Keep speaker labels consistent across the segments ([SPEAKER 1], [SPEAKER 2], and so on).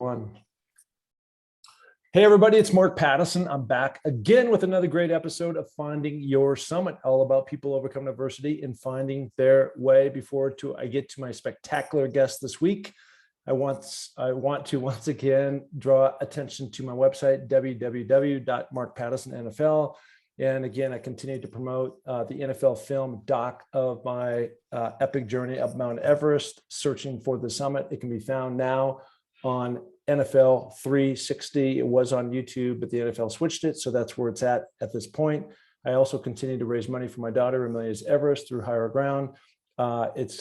[SPEAKER 1] One. Hey, everybody, it's Mark Pattison. I'm back again with another great episode of Finding Your Summit, all about people overcoming adversity and finding their way. Before I get to my spectacular guest this week, I want to once again draw attention to my website, www.markpattisonnfl. And again, I continue to promote the NFL film doc of my epic journey up Mount Everest, searching for the summit. It can be found now on NFL 360. It was on YouTube, but the NFL switched it. So that's where it's at this point. I also continue to raise money for my daughter, Amelia's Everest, through Higher Ground. It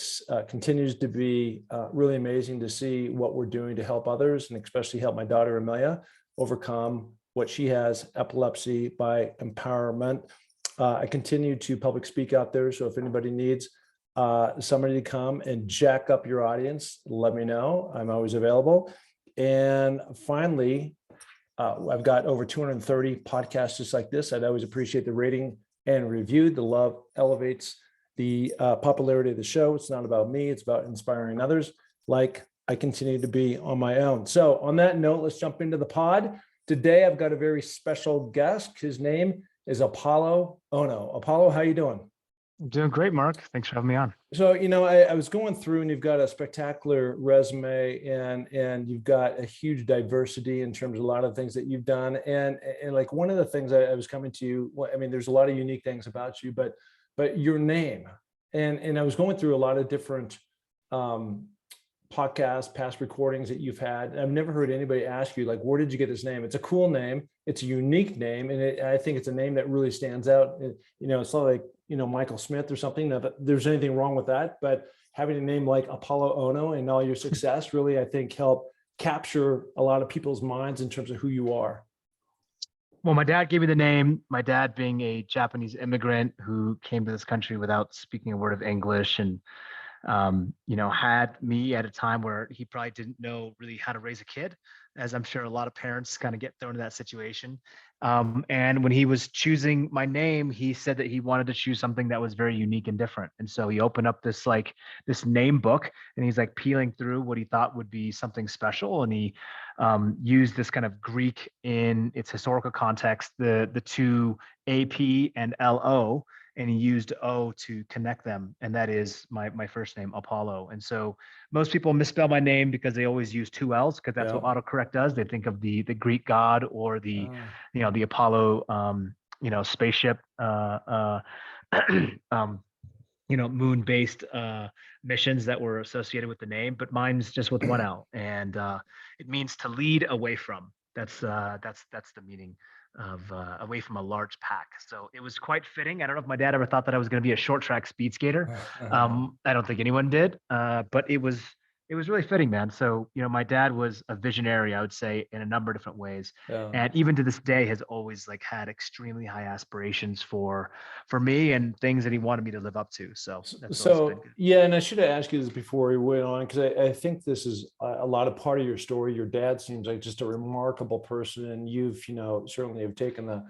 [SPEAKER 1] continues to be really amazing to see what we're doing to help others, and especially help my daughter, Amelia, overcome what she has, epilepsy, by empowerment. I continue to public speak out there. So if anybody needs somebody to come and jack up your audience, let me know. I'm always available. And finally, I've got over 230 podcasts just like this. I'd always appreciate the rating and review. The love elevates the popularity of the show. It's not about me. It's about inspiring others, like I continue to be on my own. So on that note, let's jump into the pod. Today, I've got a very special guest. His name is Apolo Ohno. Apolo, how you doing?
[SPEAKER 2] I'm doing great, Mark. Thanks for having me on.
[SPEAKER 1] So, I was going through, and you've got a spectacular resume, and you've got a huge diversity in terms of a lot of things that you've done. And like one of the things I was coming to you, I mean, there's a lot of unique things about you, but your name, and I was going through a lot of different podcasts, past recordings that you've had. I've never heard anybody ask you, like, where did you get this name? It's a cool name. It's a unique name. And I think it's a name that really stands out. It's not like, Michael Smith or something. Not that there's anything wrong with that, but having a name like Apolo Ohno and all your success really, I think, help capture a lot of people's minds in terms of who you are.
[SPEAKER 2] Well, my dad gave me the name, my dad being a Japanese immigrant who came to this country without speaking a word of English, and had me at a time where he probably didn't know really how to raise a kid, as I'm sure a lot of parents kind of get thrown in that situation. And when he was choosing my name, he said that he wanted to choose something that was very unique and different. And so he opened up this name book, and he's like peeling through what he thought would be something special. And he used this kind of Greek in its historical context, the two AP and LO, and he used O to connect them. And that is my first name, Apollo. And so most people misspell my name because they always use two L's, because that's what autocorrect does. They think of the Greek god, or the Apollo, spaceship, moon-based missions that were associated with the name, but mine's just with one L, and it means to lead away from. That's the meaning of away from a large pack. So it was quite fitting. I don't know if my dad ever thought that I was going to be a short track speed skater. I don't think anyone did, but it was really fitting, man. So, my dad was a visionary, I would say, in a number of different ways. Yeah. And even to this day has always had extremely high aspirations for me and things that he wanted me to live up to. So
[SPEAKER 1] yeah. And I should have asked you this before we went on, because I think this is a lot of part of your story. Your dad seems like just a remarkable person, and you've, certainly have taken the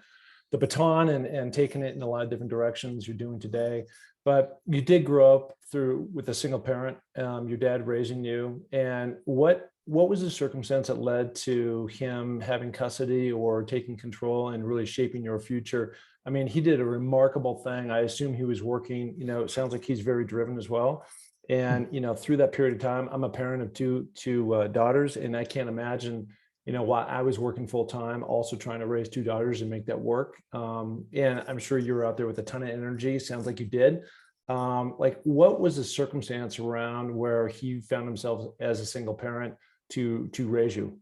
[SPEAKER 1] baton and taken it in a lot of different directions you're doing today. But you did grow up with a single parent, your dad raising you. And what was the circumstance that led to him having custody or taking control and really shaping your future? I mean, he did a remarkable thing. I assume he was working, it sounds like he's very driven as well. And, through that period of time, I'm a parent of two daughters, and I can't imagine, while I was working full time, also trying to raise two daughters and make that work. And I'm sure you were out there with a ton of energy. Sounds like you did. What was the circumstance around where he found himself as a single parent to raise you?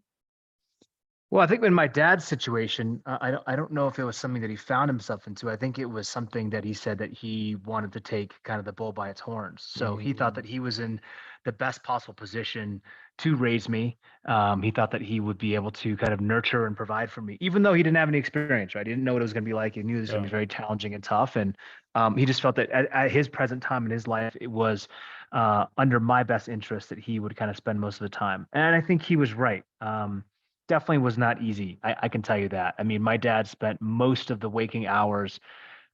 [SPEAKER 2] Well, I think in my dad's situation, I don't know if it was something that he found himself into. I think it was something that he said that he wanted to take kind of the bull by its horns. So he thought that he was in the best possible position to raise me. He thought that he would be able to kind of nurture and provide for me, even though he didn't have any experience, right? He didn't know what it was going to be like. He knew this was going to be very challenging and tough. And he just felt that at his present time in his life, it was under my best interest that he would kind of spend most of the time. And I think he was right. Definitely was not easy. I can tell you that. I mean, my dad spent most of the waking hours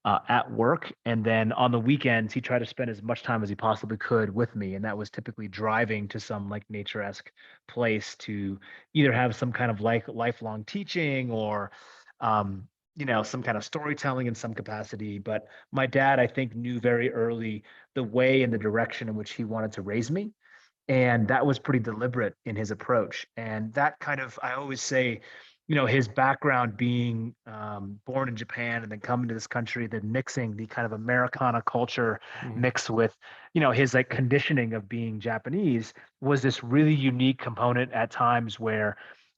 [SPEAKER 2] at work. And then on the weekends, he tried to spend as much time as he possibly could with me. And that was typically driving to some like nature-esque place to either have some kind of like lifelong teaching or, some kind of storytelling in some capacity. But my dad, I think, knew very early the way and the direction in which he wanted to raise me. And that was pretty deliberate in his approach. And that kind of, I always say, his background being born in Japan and then coming to this country, then mixing the kind of Americana culture mixed with, his like conditioning of being Japanese was this really unique component at times where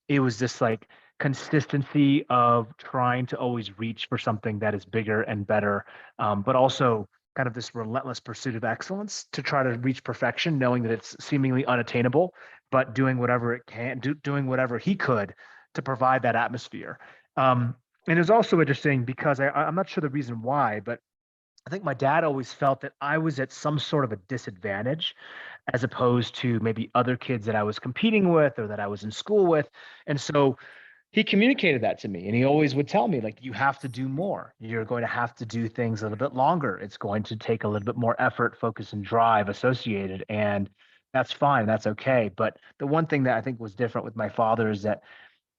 [SPEAKER 2] it was this like consistency of trying to always reach for something that is bigger and better, but also kind of this relentless pursuit of excellence to try to reach perfection, knowing that it's seemingly unattainable, but doing whatever it can, doing whatever he could to provide that atmosphere. And it was also interesting because I'm not sure the reason why, but I think my dad always felt that I was at some sort of a disadvantage as opposed to maybe other kids that I was competing with or that I was in school with. And so he communicated that to me, and he always would tell me, like, you have to do more. You're going to have to do things a little bit longer. It's going to take a little bit more effort, focus, and drive associated. And that's fine. That's okay. But the one thing that I think was different with my father is that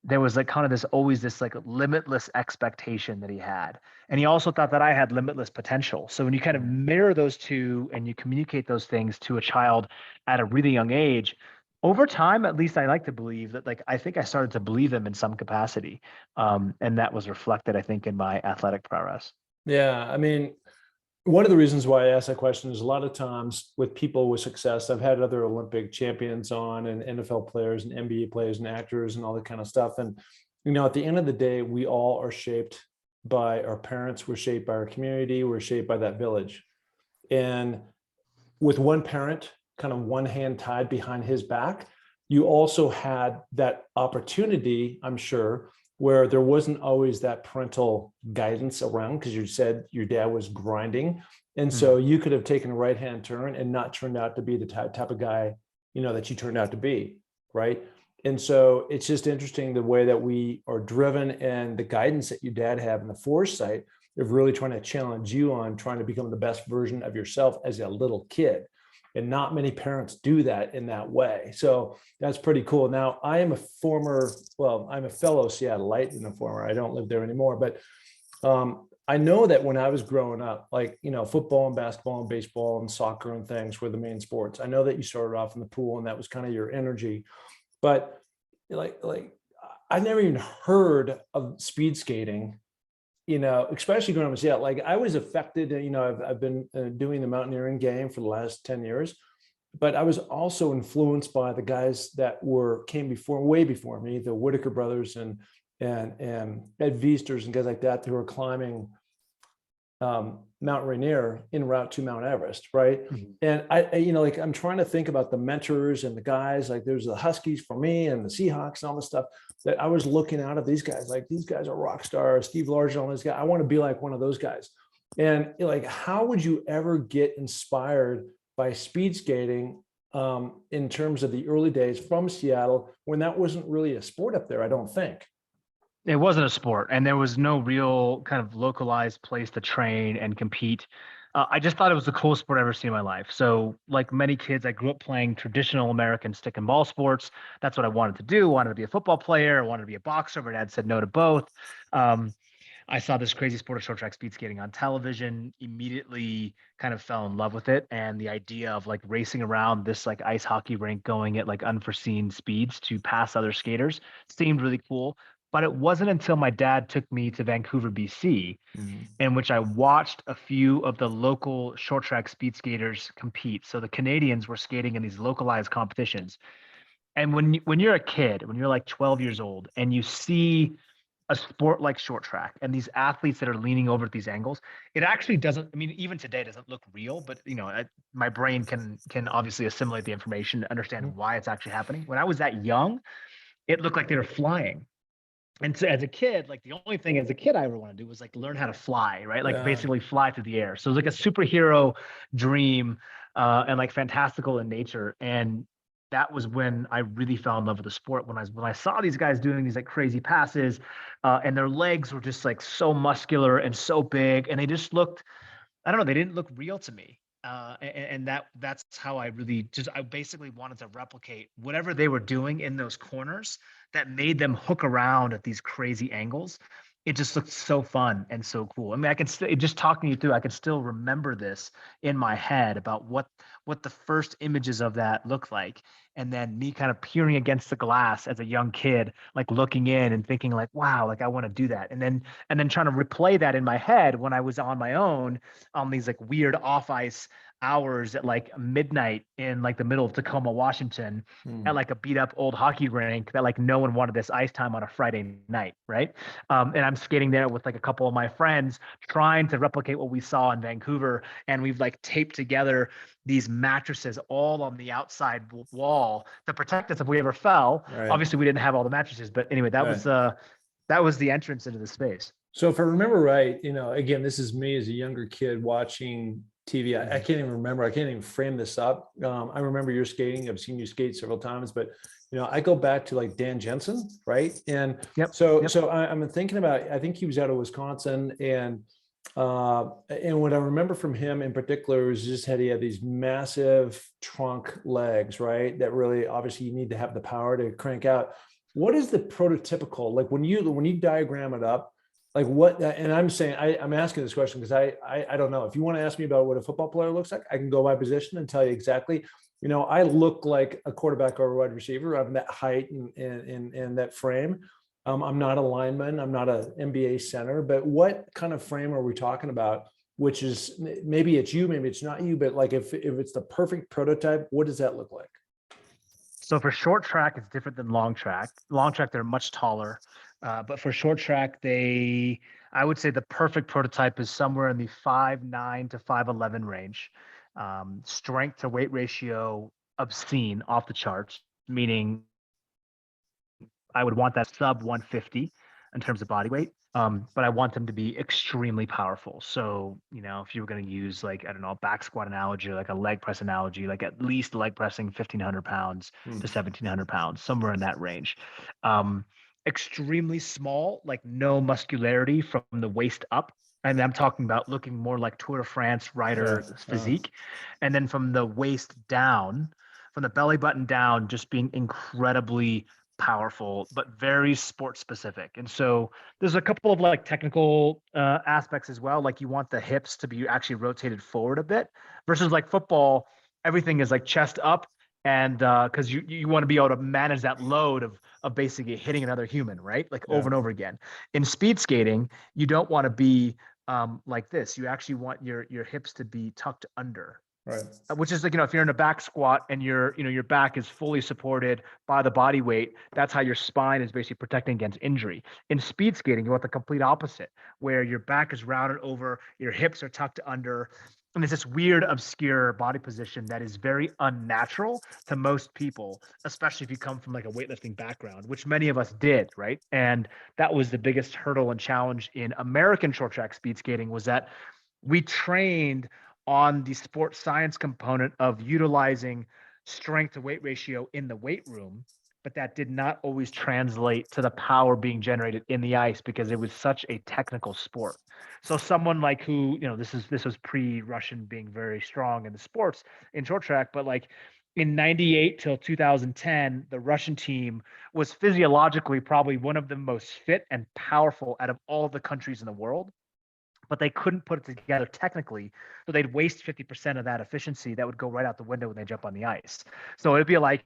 [SPEAKER 2] there was like kind of this always this like limitless expectation that he had. And he also thought that I had limitless potential. So when you kind of mirror those two and you communicate those things to a child at a really young age, over time, at least I like to believe that, like, I think I started to believe them in some capacity. And that was reflected, I think, in my athletic prowess.
[SPEAKER 1] Yeah, I mean, one of the reasons why I ask that question is a lot of times with people with success, I've had other Olympic champions on and NFL players and NBA players and actors and all that kind of stuff. And, at the end of the day, we all are shaped by our parents, we're shaped by our community, we're shaped by that village. And with one parent, kind of one hand tied behind his back, you also had that opportunity, I'm sure, where there wasn't always that parental guidance around because you said your dad was grinding. And so you could have taken a right-hand turn and not turned out to be the type of guy, that you turned out to be, right? And so it's just interesting the way that we are driven and the guidance that your dad had and the foresight of really trying to challenge you on trying to become the best version of yourself as a little kid. And not many parents do that in that way. So that's pretty cool. Now, I am a I'm a fellow Seattleite and a former, I don't live there anymore, but I know that when I was growing up, like, football and basketball and baseball and soccer and things were the main sports. I know that you started off in the pool and that was kind of your energy, but like I never even heard of speed skating, especially when I was, like I was affected, I've been doing the mountaineering game for the last 10 years, but I was also influenced by the guys that came way before me, the Whitaker brothers and Ed Viesters and guys like that who were climbing Mount Rainier en route to Mount Everest, right? And like I'm trying to think about the mentors and the guys, like there's the Huskies for me and the Seahawks and all this stuff that I was looking out of these guys, like these guys are rock stars, Steve Largent, all these guys. I want to be like one of those guys. And like, how would you ever get inspired by speed skating in terms of the early days from Seattle when that wasn't really a sport up there? I don't think.
[SPEAKER 2] It wasn't a sport, and there was no real kind of localized place to train and compete. I just thought it was the coolest sport I've ever seen in my life. So, like many kids, I grew up playing traditional American stick and ball sports. That's what I wanted to do. Wanted to be a football player. Wanted to be a boxer. My dad said no to both. I saw this crazy sport of short track speed skating on television, immediately kind of fell in love with it. And the idea of like racing around this like ice hockey rink going at like unforeseen speeds to pass other skaters seemed really cool. But it wasn't until my dad took me to Vancouver, BC, in which I watched a few of the local short track speed skaters compete. So the Canadians were skating in these localized competitions. And when you're a kid, when you're like 12 years old and you see a sport like short track and these athletes that are leaning over at these angles, it actually doesn't, I mean, even today it doesn't look real, but my brain can obviously assimilate the information to understand why it's actually happening. When I was that young, it looked like they were flying. And so as a kid, like the only thing as a kid I ever want to do was like learn how to fly, right? Like basically fly through the air. So it was like a superhero dream and like fantastical in nature. And that was when I really fell in love with the sport. When I saw these guys doing these like crazy passes, and their legs were just like so muscular and so big, and they just looked, I don't know, they didn't look real to me. And that's how I basically wanted to replicate whatever they were doing in those corners that made them hook around at these crazy angles. It just looked so fun and so cool. I mean, I can still, just talking you through, I can still remember this in my head about what the first images of that looked like. And then me kind of peering against the glass as a young kid, like looking in and thinking like, wow, like I want to do that. And then trying to replay that in my head when I was on my own on these like weird off ice hours at like midnight in like the middle of Tacoma, Washington, at like a beat up old hockey rink that like no one wanted this ice time on a Friday night, right? And I'm skating there with like a couple of my friends trying to replicate what we saw in Vancouver, and we've like taped together these mattresses all on the outside wall to protect us if we ever fell.
[SPEAKER 1] Right.
[SPEAKER 2] Obviously, we didn't have all the mattresses, but anyway, that was the entrance into the space.
[SPEAKER 1] So if I remember right, again, this is me as a younger kid watching TV. I can't even remember. I can't even frame this up. I remember your skating. I've seen you skate several times, but I go back to like Dan Jensen, right? And so I'm thinking about. I think he was out of Wisconsin, and what I remember from him in particular is just he had these massive trunk legs, right? That really, obviously, you need to have the power to crank out. What is the prototypical, like when you diagram it up? Like what, and I'm saying, I'm asking this question because I don't know. If you want to ask me about what a football player looks like, I can go by position and tell you exactly. I look like a quarterback or a wide receiver. I'm that height and that frame. I'm not a lineman. I'm not an NBA center. But what kind of frame are we talking about? Which is, maybe it's you, maybe it's not you. But like if it's the perfect prototype, what does that look like?
[SPEAKER 2] So for short track, it's different than long track. Long track, they're much taller. But for short track, I would say the perfect prototype is somewhere in the 5'9" to 5'11" range. Strength to weight ratio obscene, off the charts, meaning I would want that sub 150 in terms of body weight. But I want them to be extremely powerful. So, if you were going to use like, I don't know, a back squat analogy, or like a leg press analogy, like at least leg pressing 1,500 pounds to 1,700 pounds, somewhere in that range. Extremely small, like no muscularity from the waist up. And I'm talking about looking more like Tour de France rider physique. And then from the waist down, from the belly button down, just being incredibly powerful, but very sport specific. And so there's a couple of like technical aspects as well. Like you want the hips to be actually rotated forward a bit versus like football, everything is like chest up. And because you want to be able to manage that load of basically hitting another human, right? Like over and over again. In speed skating, you don't want to be like this. You actually want your hips to be tucked under.
[SPEAKER 1] Right.
[SPEAKER 2] Which is like, if you're in a back squat and your back is fully supported by the body weight, that's how your spine is basically protecting against injury. In speed skating, you want the complete opposite, where your back is rounded over, your hips are tucked under, and it's this weird, obscure body position that is very unnatural to most people, especially if you come from like a weightlifting background, which many of us did, right? And that was the biggest hurdle and challenge in American short track speed skating, was that we trained on the sports science component of utilizing strength to weight ratio in the weight room, but that did not always translate to the power being generated in the ice because it was such a technical sport. So someone like who, this was pre-Russian being very strong in the sports in short track, but like in 98 till 2010, the Russian team was physiologically probably one of the most fit and powerful out of all the countries in the world, but they couldn't put it together technically. So they'd waste 50% of that efficiency that would go right out the window when they jump on the ice. So it'd be like,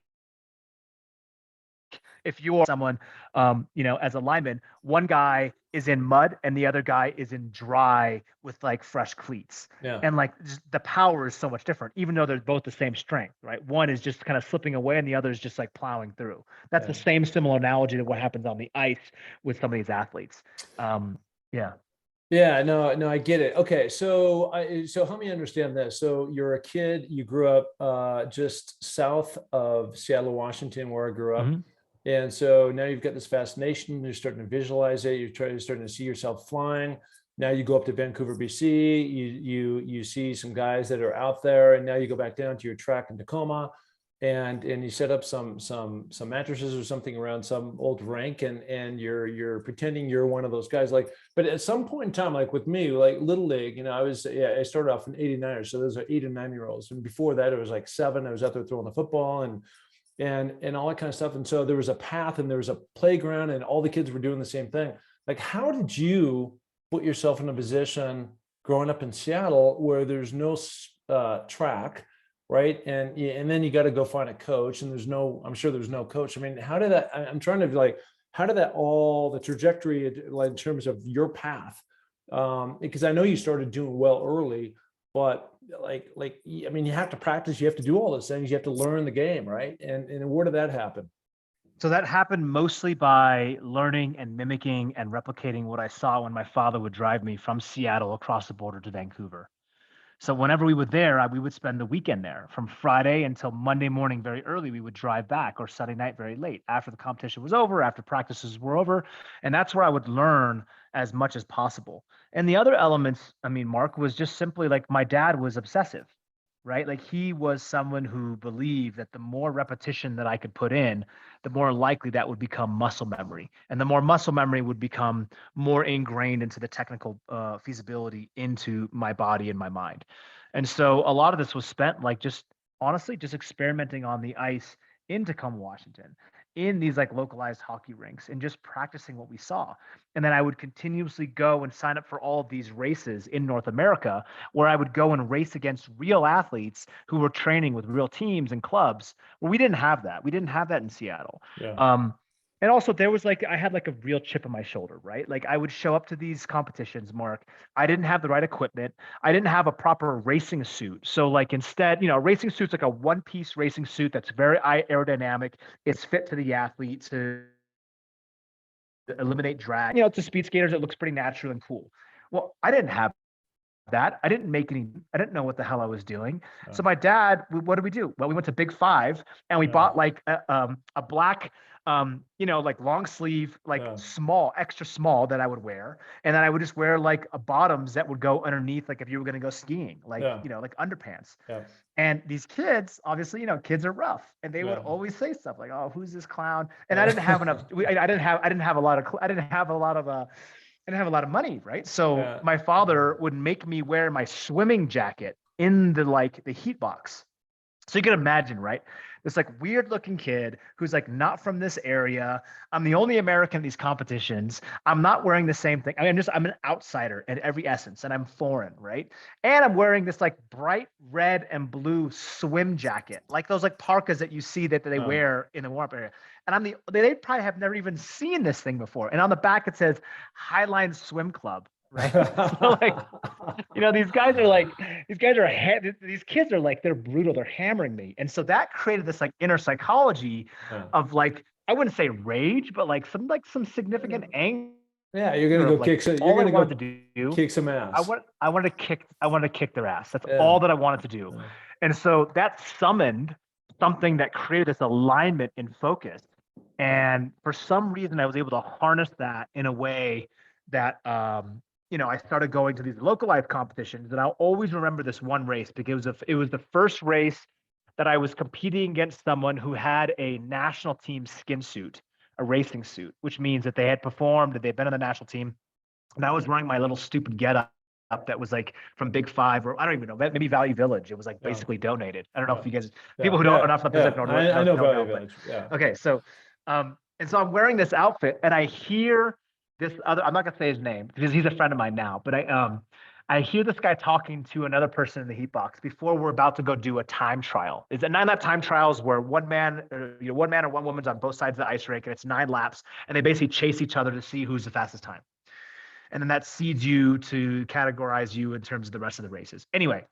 [SPEAKER 2] if you are someone, as a lineman, one guy is in mud and the other guy is in dry with like fresh cleats.
[SPEAKER 1] Yeah.
[SPEAKER 2] And like the power is so much different, even though they're both the same strength, right? One is just kind of slipping away and the other is just like plowing through. That's the same similar analogy to what happens on the ice with some of these athletes.
[SPEAKER 1] Yeah, no, I get it. Okay, so help me understand this. So you're a kid, you grew up just south of Seattle, Washington, where I grew up.
[SPEAKER 2] Mm-hmm.
[SPEAKER 1] And so now you've got this fascination, you're starting to visualize it, you're starting to see yourself flying. Now you go up to Vancouver, BC, you see some guys that are out there, and now you go back down to your track in Tacoma. and you set up some mattresses or something around some old rink, and you're pretending you're one of those guys. Like, but at some point in time, like with me, like little league, I started off in '89, so those are 8 and 9 year olds, and before that it was like 7. I was out there throwing the football and all that kind of stuff. And so there was a path and there was a playground and all the kids were doing the same thing. Like, how did you put yourself in a position growing up in Seattle where there's no track, right? And then you got to go find a coach, and I'm sure there's no coach. I mean, how did that, I'm trying to like, how did that all, the trajectory like in terms of your path? Because I know you started doing well early, but I mean, you have to practice, you have to do all those things, you have to learn the game, right? And where did that happen?
[SPEAKER 2] So that happened mostly by learning and mimicking and replicating what I saw when my father would drive me from Seattle across the border to Vancouver. So whenever we were there, we would spend the weekend there. From Friday until Monday morning very early, we would drive back, or Sunday night very late after the competition was over, after practices were over. And that's where I would learn as much as possible. And the other elements, I mean, Mark, was just simply like my dad was obsessive, right? Like he was someone who believed that the more repetition that I could put in, the more likely that would become muscle memory. And the more muscle memory would become more ingrained into the technical feasibility into my body and my mind. And so a lot of this was spent like just honestly just experimenting on the ice in Tacoma, Washington, in these like localized hockey rinks, and just practicing what we saw. And then I would continuously go and sign up for all of these races in North America, where I would go and race against real athletes who were training with real teams and clubs. Well, we didn't have that. We didn't have that in Seattle.
[SPEAKER 1] Yeah.
[SPEAKER 2] And also there was like, I had like a real chip on my shoulder, right? Like I would show up to these competitions, Mark. I didn't have the right equipment. I didn't have a proper racing suit. So like instead, a racing suit's like a one-piece racing suit that's very aerodynamic. It's fit to the athlete to eliminate drag. To speed skaters, it looks pretty natural and cool. Well, I didn't have that. I didn't know what the hell I was doing. So my dad, what did we do? Well, we went to Big Five and we bought like a black, like long sleeve, like small, extra small that I would wear. And then I would just wear like a bottoms that would go underneath, like if you were going to go skiing, like, like underpants.
[SPEAKER 1] Yeah.
[SPEAKER 2] And these kids, obviously, kids are rough, and they would always say stuff like, "Oh, who's this clown?" And I didn't have enough. I didn't have a lot of money, right? So my father would make me wear my swimming jacket in the heat box. So you can imagine, right? This like weird looking kid who's like not from this area. I'm the only American in these competitions. I'm not wearing the same thing. I'm an outsider in every essence, and I'm foreign, right? And I'm wearing this like bright red and blue swim jacket, like those like parkas that you see that they wear in the warm-up area. And they probably have never even seen this thing before. And on the back it says Highline Swim Club. Right. So like, these kids are like, they're brutal. They're hammering me. And so that created this like inner psychology of like, I wouldn't say rage, but like some significant anger.
[SPEAKER 1] Yeah. You're going to go kick some, you're going to go kick some ass.
[SPEAKER 2] I wanted to kick their ass. That's all that I wanted to do. Yeah. And so that summoned something that created this alignment and focus. And for some reason I was able to harness that in a way that, I started going to these localized competitions, and I'll always remember this one race because it was the first race that I was competing against someone who had a national team skin suit, a racing suit, which means that they had performed, that they'd been on the national team. And I was wearing my little stupid getup that was like from Big Five, or I don't even know, maybe Value Village. It was like basically donated. I don't know if you guys, people who don't are not from the Pacific Northwest.
[SPEAKER 1] I know Value Village. Yeah.
[SPEAKER 2] Okay, so, and so I'm wearing this outfit, and I hear this other, I'm not gonna say his name because he's a friend of mine now, but I hear this guy talking to another person in the heat box before we're about to go do a time trial. Is it 9-lap time trials where one man or one woman's on both sides of the ice rink, and it's 9 laps, and they basically chase each other to see who's the fastest time. And then that seeds you to categorize you in terms of the rest of the races. Anyway,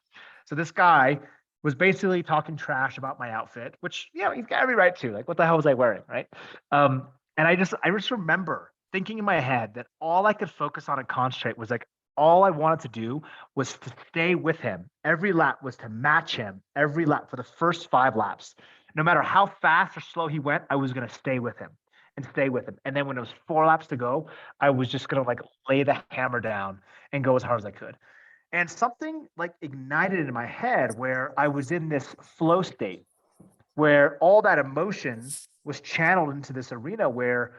[SPEAKER 2] so this guy was basically talking trash about my outfit, which, he's got every right to. Like, what the hell was I wearing, right? And I just remember thinking in my head that all I could focus on and concentrate was like, all I wanted to do was to stay with him. Every lap was to match him every lap for the first 5 laps. No matter how fast or slow he went, I was going to stay with him. And then when it was 4 laps to go, I was just going to like lay the hammer down and go as hard as I could. And something like ignited in my head where I was in this flow state where all that emotion was channeled into this arena where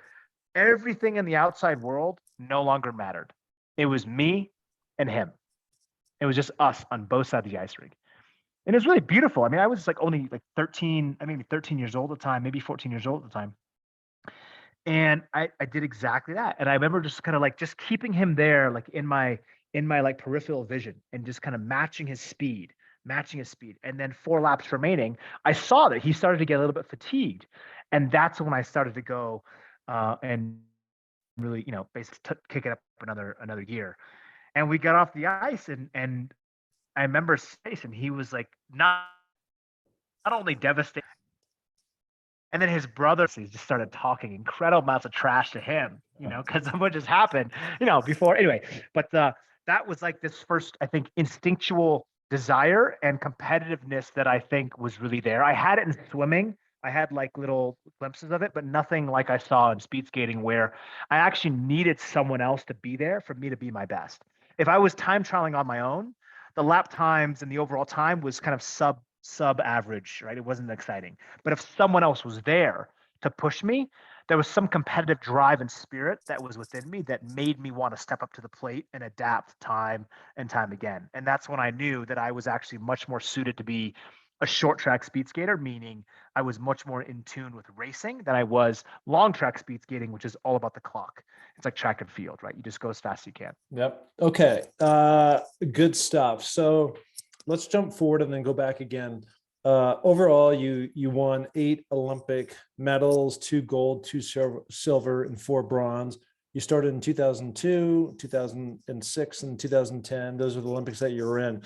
[SPEAKER 2] everything in the outside world no longer mattered. It was me and him. It was just us on both sides of the ice rink. And it was really beautiful. I mean, I was like only like 13, I mean, 13 years old at the time, maybe 14 years old at the time. And I did exactly that. And I remember just kind of like just keeping him there, like in my like peripheral vision and just kind of matching his speed. And then 4 laps remaining, I saw that he started to get a little bit fatigued. And that's when I started to go and really, basically kick it up another gear. And we got off the ice and I remember his face and he was like not only devastated. And then his brother just started talking incredible amounts of trash to him, because of what just happened, before. Anyway, but that was like this first, I think, instinctual desire and competitiveness that I think was really there. I had it in swimming. I had like little glimpses of it, but nothing like I saw in speed skating where I actually needed someone else to be there for me to be my best. If I was time trialing on my own, the lap times and the overall time was kind of sub average, right? It wasn't exciting. But if someone else was there to push me, there was some competitive drive and spirit that was within me that made me want to step up to the plate and adapt time and time again. And that's when I knew that I was actually much more suited to be a short track speed skater, meaning I was much more in tune with racing than I was long track speed skating, which is all about the clock. It's like track and field, right? You just go as fast as you can.
[SPEAKER 1] Yep. Okay. Good stuff. So let's jump forward and then go back again. Overall, you won 8 Olympic medals, 2 gold, 2 silver, and 4 bronze. You started in 2002, 2006, and 2010. Those are the Olympics that you were in.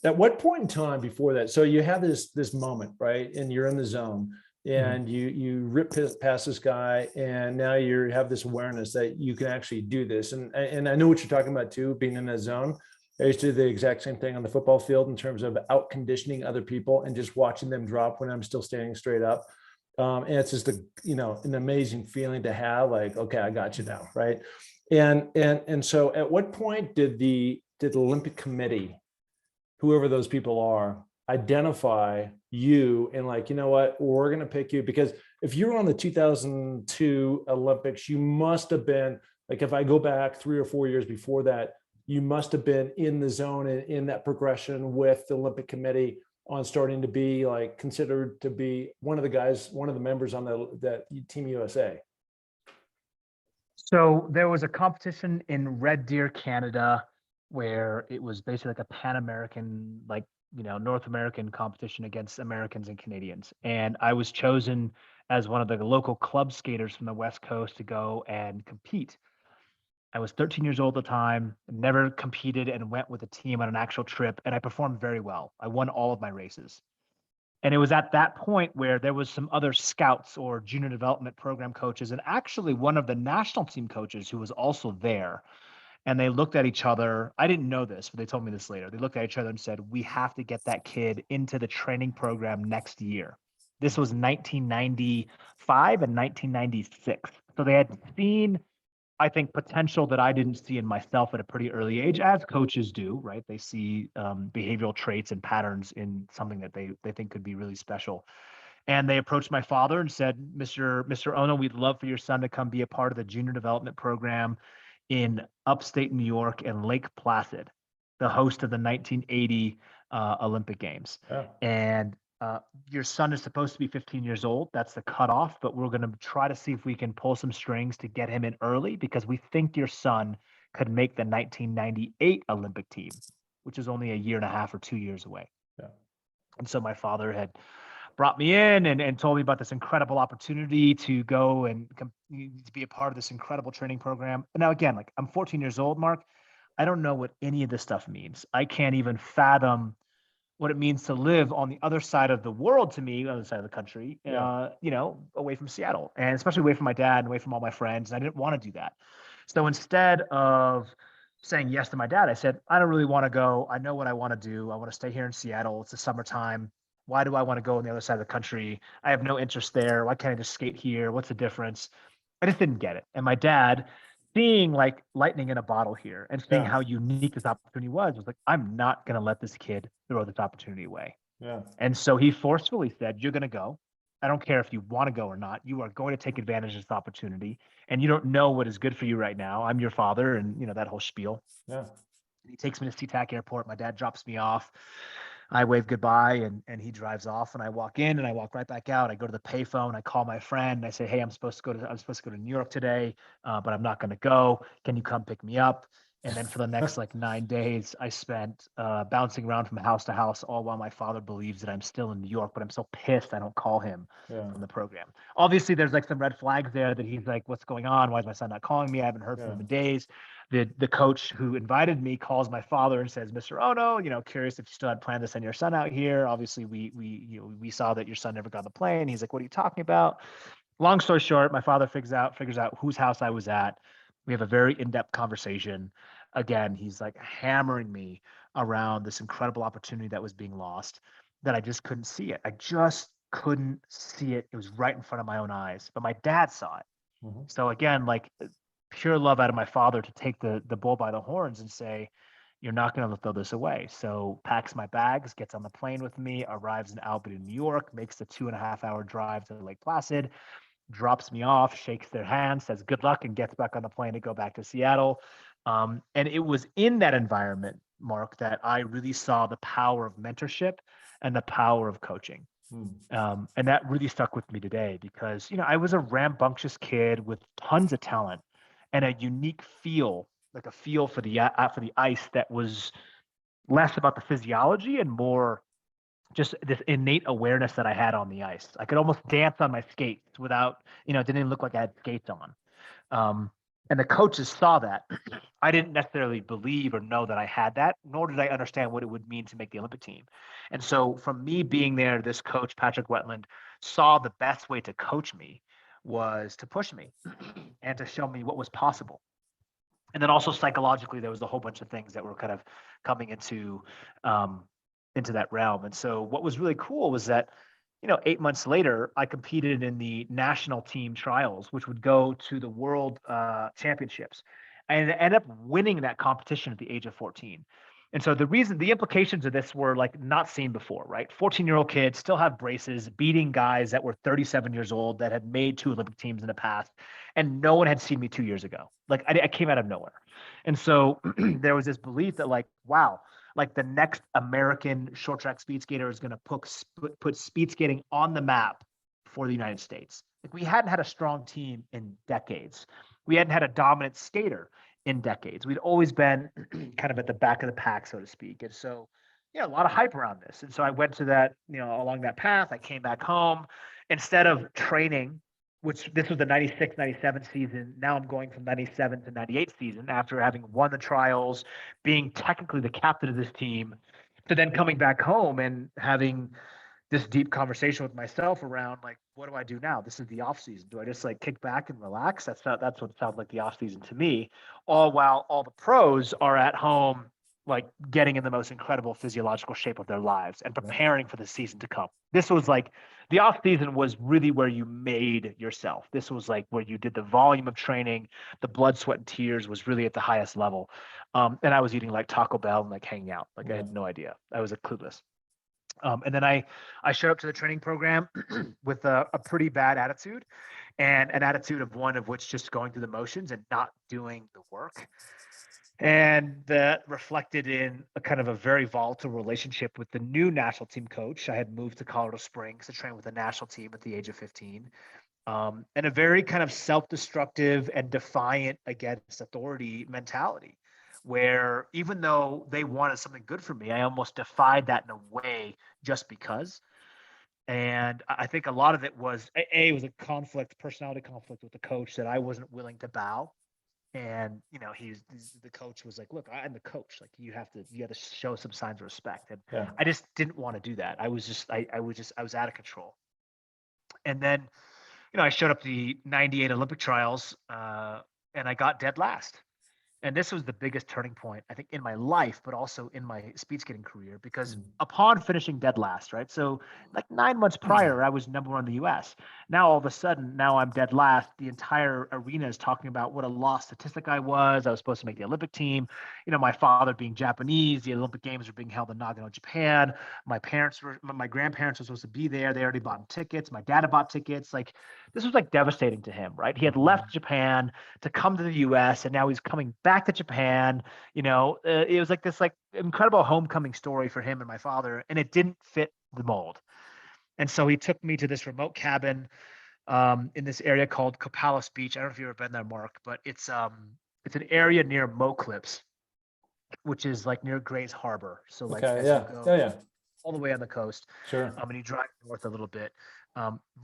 [SPEAKER 1] At what point in time before that? So you have this moment, right? And you're in the zone, and you rip past this guy, and now you have this awareness that you can actually do this. And I know what you're talking about too, being in that zone. I used to do the exact same thing on the football field in terms of out conditioning other people and just watching them drop when I'm still standing straight up. And it's just an amazing feeling to have, like, okay, I got you now, right? And so at what point did the Olympic Committee, whoever those people are, identify you and like, you know what, we're going to pick you? Because if you were on the 2002 Olympics, you must have been, like, if I go back 3 or 4 years before that, you must have been in the zone and in that progression with the Olympic Committee on starting to be like considered to be one of the members on that Team USA.
[SPEAKER 2] So there was a competition in Red Deer, Canada, where it was basically like a Pan-American, like, North American competition against Americans and Canadians. And I was chosen as one of the local club skaters from the West Coast to go and compete. I was 13 years old at the time, never competed, and went with a team on an actual trip, and I performed very well. I won all of my races. And it was at that point where there was some other scouts or junior development program coaches, and actually one of the national team coaches who was also there. And they looked at each other. I didn't know this, but they told me this later. They looked at each other and said, we have to get that kid into the training program next year. This was 1995 and 1996. So they had seen, I think, potential that I didn't see in myself at a pretty early age, as coaches do, right? They see behavioral traits and patterns in something that they think could be really special. And they approached my father and said, Mr. Ohno, we'd love for your son to come be a part of the junior development program in upstate New York and Lake Placid, the host of the 1980 Olympic Games. Yeah. And your son is supposed to be 15 years old. That's the cutoff, but we're going to try to see if we can pull some strings to get him in early because we think your son could make the 1998 Olympic team, which is only a year and a half or 2 years away. Yeah. And so my father had brought me in and told me about this incredible opportunity to go and to be a part of this incredible training program. And now, again, like, I'm 14 years old, Mark. I don't know what any of this stuff means. I can't even fathom what it means to live on the other side of the world, to me, on the other side of the country, away from Seattle, and especially away from my dad and away from all my friends. And I didn't want to do that. So instead of saying yes to my dad, I said, I don't really want to go. I know what I want to do. I want to stay here in Seattle. It's the summertime. Why do I want to go on the other side of the country? I have no interest there. Why can't I just skate here? What's the difference? I just didn't get it. And my dad, seeing like lightning in a bottle here and seeing how unique this opportunity was like, I'm not going to let this kid throw this opportunity away. Yeah. And so he forcefully said, you're going to go. I don't care if you want to go or not. You are going to take advantage of this opportunity, and you don't know what is good for you right now. I'm your father, and that whole spiel.
[SPEAKER 1] Yeah.
[SPEAKER 2] And he takes me to SeaTac Airport. My dad drops me off. I wave goodbye, and he drives off, and I walk in and I walk right back out. I go to the payphone. I call my friend. And I say, hey, I'm supposed to go to New York today, but I'm not going to go. Can you come pick me up? And then for the next like 9 days, I spent bouncing around from house to house, all while my father believes that I'm still in New York, but I'm so pissed I don't call him
[SPEAKER 1] Yeah.
[SPEAKER 2] from the program. Obviously, there's like some red flags there that he's like, what's going on? Why is my son not calling me? I haven't heard from him in days. The coach who invited me calls my father and says, Mr. Ohno, curious if you still had planned to send your son out here. Obviously, we saw that your son never got on the plane. He's like, what are you talking about? Long story short, my father figures out whose house I was at. We have a very in-depth conversation. Again, he's like hammering me around this incredible opportunity that was being lost, that I just couldn't see it. I just couldn't see it. It was right in front of my own eyes, but my dad saw it.
[SPEAKER 1] Mm-hmm.
[SPEAKER 2] So again, like pure love out of my father to take the bull by the horns and say, you're not going to throw this away. So packs my bags, gets on the plane with me, arrives in Albany, New York, makes the 2.5-hour drive to Lake Placid, drops me off, shakes their hand, says good luck, and gets back on the plane to go back to Seattle. And it was in that environment, Mark, that I really saw the power of mentorship and the power of coaching. And that really stuck with me today because, I was a rambunctious kid with tons of talent and a unique feel, like a feel for the ice that was less about the physiology and more just this innate awareness that I had on the ice. I could almost dance on my skates without, it didn't even look like I had skates on. And the coaches saw that. I didn't necessarily believe or know that I had that, nor did I understand what it would mean to make the Olympic team. And so from me being there, this coach, Patrick Wetland, saw the best way to coach me was to push me and to show me what was possible. And then also psychologically, there was a whole bunch of things that were kind of coming into that realm. And so what was really cool was that 8 months later, I competed in the national team trials, which would go to the world championships. And I ended up winning that competition at the age of 14. And so the implications of this were like not seen before, right? 14-year-old kids still have braces, beating guys that were 37 years old that had made 2 Olympic teams in the past. And no one had seen me 2 years ago. Like I came out of nowhere. And so there was this belief that like, wow, like the next American short track speed skater is going to put speed skating on the map for the United States. Like we hadn't had a strong team in decades. We hadn't had a dominant skater in decades. We'd always been kind of at the back of the pack, so to speak. And so, a lot of hype around this. And so I went to that, along that path. I came back home. Instead of training, which this was the 96, 97 season. Now I'm going from 97 to 98 season after having won the trials, being technically the captain of this team, to then coming back home and having this deep conversation with myself around like, what do I do now? This is the off season. Do I just like kick back and relax? That's what it sounds like the off season to me. All while all the pros are at home, like getting in the most incredible physiological shape of their lives and preparing for the season to come. This was like the off season was really where you made yourself. This was like where you did the volume of training, the blood, sweat, and tears was really at the highest level. And I was eating like Taco Bell and like hanging out. Like I had no idea. I was clueless. And then I showed up to the training program with a pretty bad attitude, and an attitude of one of which just going through the motions and not doing the work. And that reflected in a kind of a very volatile relationship with the new national team coach. I had moved to Colorado Springs to train with the national team at the age of 15. And a very kind of self-destructive and defiant against authority mentality, where even though they wanted something good for me, I almost defied that in a way just because. And I think a lot of it was it was a personality conflict with the coach that I wasn't willing to bow. And the coach was like, look, I'm the coach. Like you have to show some signs of respect. And I just didn't want to do that. I was out of control. And then, I showed up the 98 Olympic trials and I got dead last. And this was the biggest turning point, I think, in my life, but also in my speed skating career, because
[SPEAKER 1] Mm.
[SPEAKER 2] upon finishing dead last, right? So like 9 months prior, I was number one in the US. Now, all of a sudden, now I'm dead last. The entire arena is talking about what a lost statistic I was. I was supposed to make the Olympic team. My father being Japanese, the Olympic Games were being held in Nagano, Japan. My grandparents were supposed to be there. They already bought tickets. My dad had bought tickets. Like, this was like devastating to him, right? He had left Japan to come to the US, and now he's coming back to Japan. It was like this like incredible homecoming story for him and my father, and it didn't fit the mold. And so he took me to this remote cabin in this area called Copalis Beach. I don't know if you've ever been there, Mark, but it's an area near Mo Clips, which is like near Grays Harbor. So like
[SPEAKER 1] Okay.
[SPEAKER 2] as you
[SPEAKER 1] Yeah.
[SPEAKER 2] go
[SPEAKER 1] Yeah. Yeah.
[SPEAKER 2] all the way on the coast,
[SPEAKER 1] Sure.
[SPEAKER 2] and you drive north a little bit.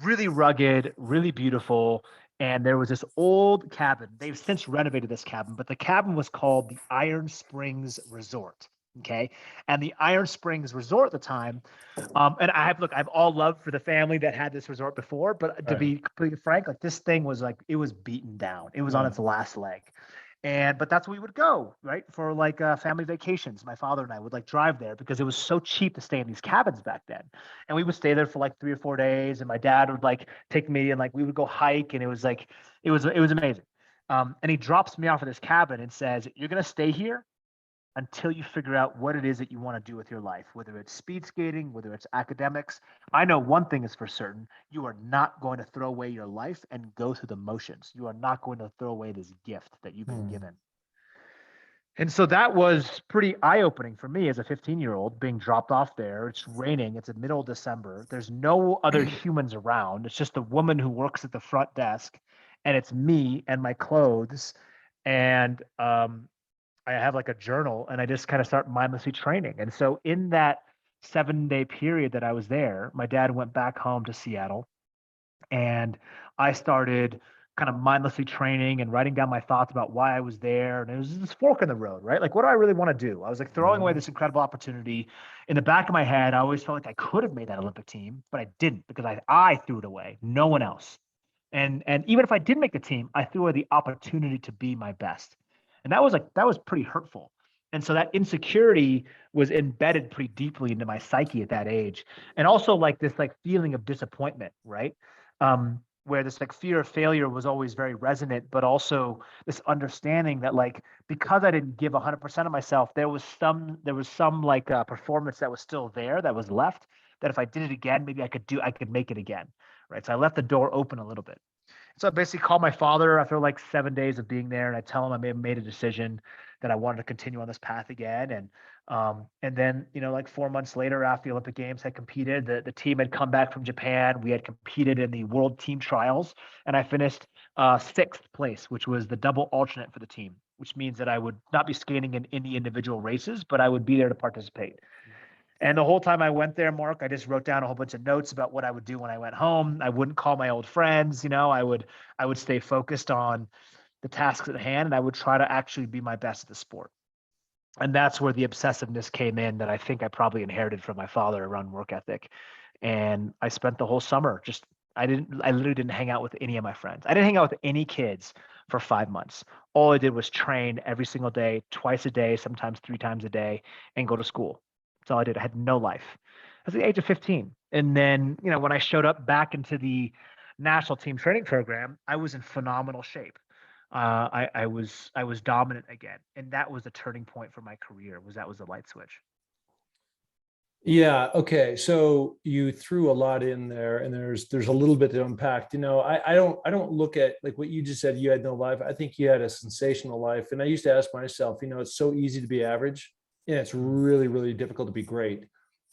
[SPEAKER 2] Really rugged, really beautiful. And there was this old cabin. They've since renovated this cabin, but the cabin was called the Iron Springs Resort. Okay. And the Iron Springs Resort at the time, and I've all love for the family that had this resort before, but to
[SPEAKER 1] Right.
[SPEAKER 2] be completely frank, like this thing was like, it was beaten down. It was on
[SPEAKER 1] Yeah.
[SPEAKER 2] its last leg. But that's where we would go, right? For like family vacations. My father and I would like drive there because it was so cheap to stay in these cabins back then. And we would stay there for like 3 or 4 days. And my dad would like take me and like we would go hike. And it was like, it was amazing. And he drops me off at this cabin and says, "You're going to stay here until you figure out what it is that you want to do with your life, whether it's speed skating, whether it's academics. I know one thing is for certain: you are not going to throw away your life and go through the motions. You are not going to throw away this gift that you've been
[SPEAKER 1] Hmm.
[SPEAKER 2] given." And so that was pretty eye-opening for me as a 15-year-old being dropped off there. It's raining. It's in middle of December. There's no other humans around. It's just the woman who works at the front desk, and it's me and my clothes. And I have like a journal, and I just kind of start mindlessly training. And so in that 7-day period that I was there, my dad went back home to Seattle, and I started kind of mindlessly training and writing down my thoughts about why I was there. And it was this fork in the road, right? Like, what do I really want to do? I was like throwing away
[SPEAKER 1] Mhm.
[SPEAKER 2] this incredible opportunity. In the back of my head, I always felt like I could have made that Olympic team, but I didn't because I threw it away, no one else. And even if I did make the team, I threw away the opportunity to be my best. And that was pretty hurtful. And so that insecurity was embedded pretty deeply into my psyche at that age. And also like this like feeling of disappointment, right? Where this like fear of failure was always very resonant, but also this understanding that like because I didn't give 100% of myself, there was some like performance that was still there that was left, that if I did it again, maybe I could make it again, right? So I left the door open a little bit. So I basically called my father after like 7 days of being there, and I tell him I made a decision that I wanted to continue on this path again. And then like 4 months later, after the Olympic Games had competed, the team had come back from Japan. We had competed in the World Team Trials, and I finished sixth place, which was the double alternate for the team, which means that I would not be skating in any individual races, but I would be there to participate. And the whole time I went there, Mark, I just wrote down a whole bunch of notes about what I would do when I went home. I wouldn't call my old friends, I would stay focused on the tasks at hand, and I would try to actually be my best at the sport. And that's where the obsessiveness came in that I think I probably inherited from my father around work ethic. And I spent the whole summer I literally didn't hang out with any of my friends. I didn't hang out with any kids for 5 months. All I did was train every single day, twice a day, sometimes 3 times a day, and go to school. That's all I did. I had no life. I was at the age of 15. And then, when I showed up back into the national team training program, I was in phenomenal shape. I was dominant again, and that was a turning point for my career. That was the light switch.
[SPEAKER 1] Yeah. Okay. So you threw a lot in there, and there's a little bit to unpack. I don't look at like what you just said. You had no life. I think you had a sensational life. And I used to ask myself, it's so easy to be average, and it's really, really difficult to be great.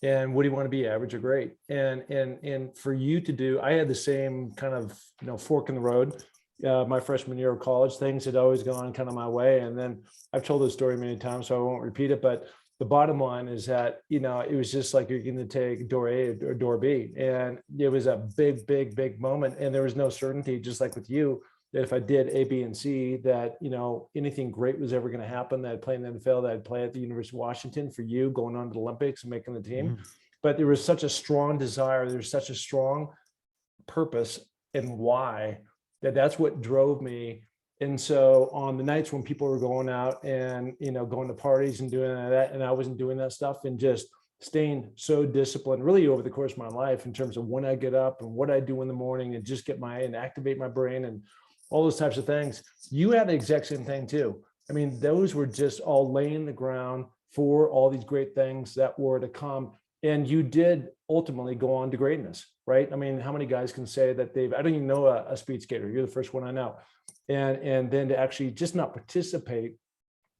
[SPEAKER 1] And what do you want to be, average or great? And for you to do, I had the same kind of fork in the road. My freshman year of college, things had always gone kind of my way, and then I've told this story many times, so I won't repeat it. But the bottom line is that it was just like you're going to take door A or door B, and it was a big, big, big moment, and there was no certainty, just like with you, that if I did A, B, and C, that anything great was ever going to happen. That I'd play in the NFL, that I'd play at the University of Washington, for you going on to the Olympics and making the team.
[SPEAKER 2] Mhm.
[SPEAKER 1] But there was such a strong desire. There's such a strong purpose and why, that's what drove me. And so on the nights when people were going out and, going to parties and doing that, and I wasn't doing that stuff, and just staying so disciplined really over the course of my life in terms of when I get up and what I do in the morning, and just and activate my brain and all those types of things. You had the exact same thing too. I mean, those were just all laying the ground for all these great things that were to come. And you did ultimately go on to greatness, right? I mean, how many guys can say that I don't even know a speed skater. You're the first one I know. And then to actually just not participate,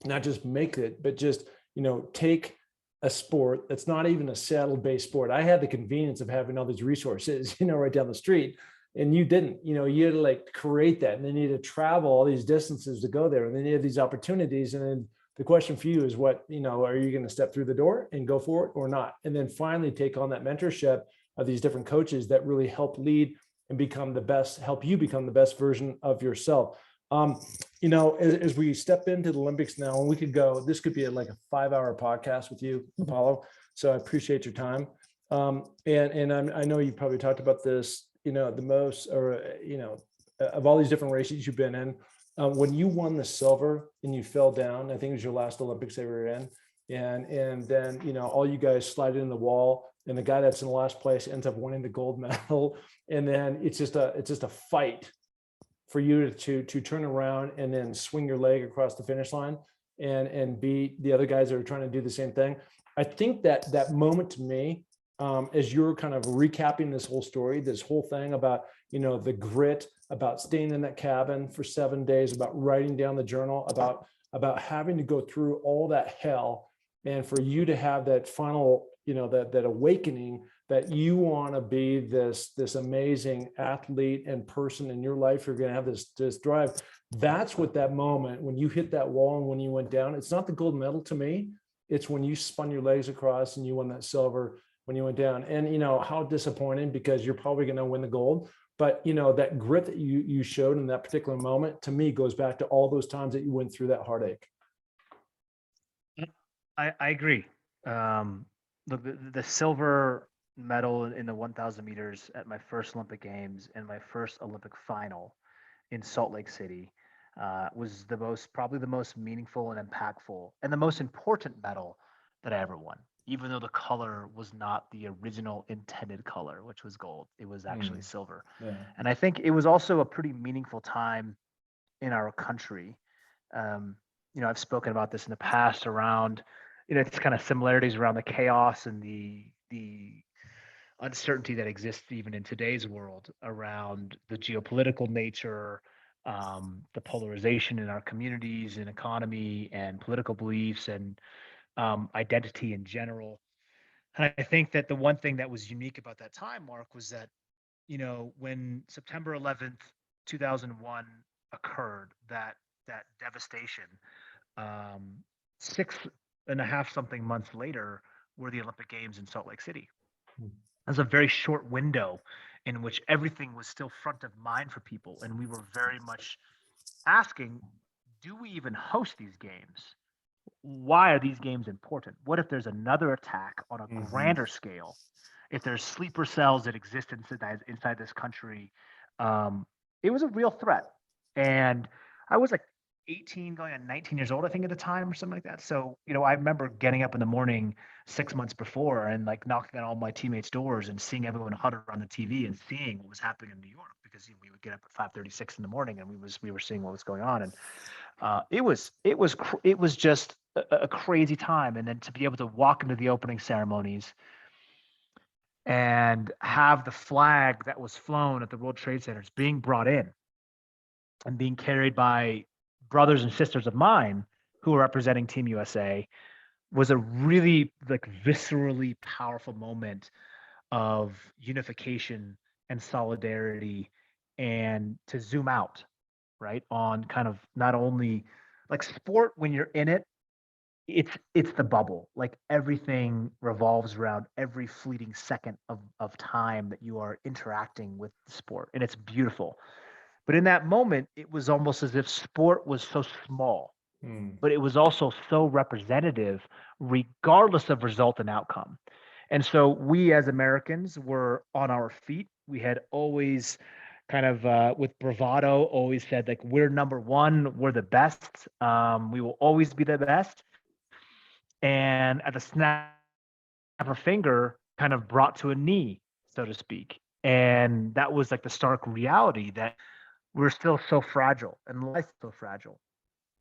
[SPEAKER 1] not just make it, but just, take a sport that's not even a saddle-based sport. I had the convenience of having all these resources, right down the street. And you didn't, you had to like create that. And then you had to travel all these distances to go there. And then you have these opportunities. And then the question for you is what, are you going to step through the door and go for it or not? And then finally take on that mentorship of these different coaches that really help lead and help you become the best version of yourself. As we step into the Olympics now, and this could be like a 5-hour podcast with you, Apolo. So I appreciate your time. I know you probably talked about this, the most, or, of all these different races you've been in, when you won the silver and you fell down, I think it was your last Olympics they were in. And then, all you guys slide in the wall, and the guy that's in the last place ends up winning the gold medal. And then it's just a fight for you to turn around and then swing your leg across the finish line and beat the other guys that are trying to do the same thing. I think that moment to me, as you're kind of recapping this whole story, this whole thing about, the grit, about staying in that cabin for 7 days, about writing down the journal, about having to go through all that hell, and for you to have that final, that awakening that you want to be this amazing athlete and person in your life. You're going to have this drive. That's what that moment, when you hit that wall and when you went down, it's not the gold medal to me. It's when you spun your legs across and you won that silver when you went down. And, how disappointing, because you're probably going to win the gold. But, that grit that you showed in that particular moment, to me, goes back to all those times that you went through that heartache.
[SPEAKER 2] I agree. The silver medal in the 1,000 meters at my first Olympic Games and my first Olympic final in Salt Lake City was probably the most meaningful and impactful and the most important medal that I ever won. Even though the color was not the original intended color, which was gold, it was actually silver. Yeah. And I think it was also a pretty meaningful time in our country. I've spoken about this in the past around, it's kind of similarities around the chaos and the uncertainty that exists even in today's world around the geopolitical nature, the polarization in our communities and economy and political beliefs and identity in general. And I think that the one thing that was unique about that time, Mark, was that, when September 11th, 2001 occurred, that devastation, 6.5 something months later were the Olympic Games in Salt Lake City. It was a very short window in which everything was still front of mind for people. And we were very much asking, do we even host these games? Why are these games important? What if there's another attack on a grander scale? If there's sleeper cells that exist inside this country, it was a real threat. And I was like 18 going on 19 years old, I think at the time or something like that. So, I remember getting up in the morning 6 months before and like knocking on all my teammates' doors and seeing everyone huddled on the TV and seeing what was happening in New York, because we would get up at 5:36 in the morning and we were seeing what was going on. And it was just a crazy time. And then to be able to walk into the opening ceremonies and have the flag that was flown at the World Trade Centers being brought in and being carried by brothers and sisters of mine who were representing Team USA was a really like viscerally powerful moment of unification and solidarity, and to zoom out, right, on kind of not only like sport when you're in it, it's the bubble. Like everything revolves around every fleeting second of time that you are interacting with the sport, and it's beautiful. But in that moment, it was almost as if sport was so small, but it was also so representative, regardless of result and outcome. And so we as Americans were on our feet. We had always kind of with bravado always said like, we're number one, we're the best, we will always be the best. And at the snap of a finger, kind of brought to a knee, so to speak. And that was like the stark reality that we're still so fragile and life's so fragile.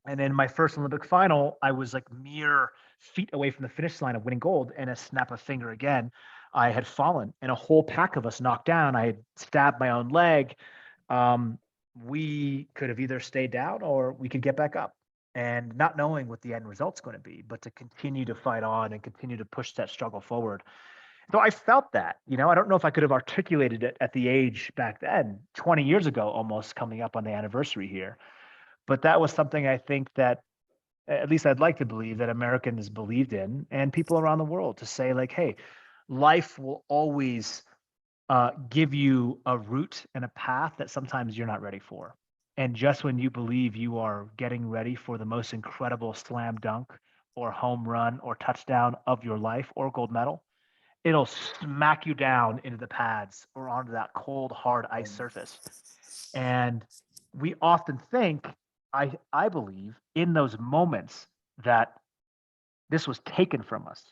[SPEAKER 2] And in my first Olympic final, I was like mere feet away from the finish line of winning gold. And a snap of finger again, I had fallen and a whole pack of us knocked down. I had stabbed my own leg. We could have either stayed down or we could get back up, and not knowing what the end result's going to be, but to continue to fight on and continue to push that struggle forward. So I felt that, I don't know if I could have articulated it at the age back then, 20 years ago, almost coming up on the anniversary here. But that was something I think that, at least I'd like to believe, that Americans believed in, and people around the world, to say like, hey, life will always give you a route and a path that sometimes you're not ready for. And just when you believe you are getting ready for the most incredible slam dunk or home run or touchdown of your life or gold medal, it'll smack you down into the pads or onto that cold, hard ice surface. And we often think, I believe, in those moments that this was taken from us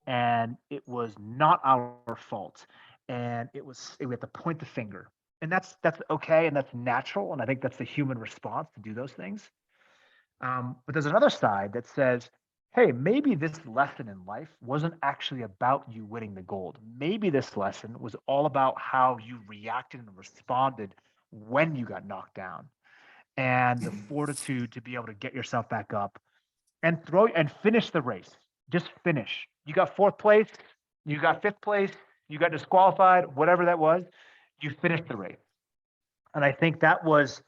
[SPEAKER 2] and it was not our fault. And we have to point the finger. And that's okay, and that's natural. And I think that's the human response to do those things. But there's another side that says, hey, maybe this lesson in life wasn't actually about you winning the gold. Maybe this lesson was all about how you reacted and responded when you got knocked down, and the fortitude to be able to get yourself back up and finish the race. Just finish. You got fourth place, you got fifth place, you got disqualified, whatever that was, you finished the race. And I think that was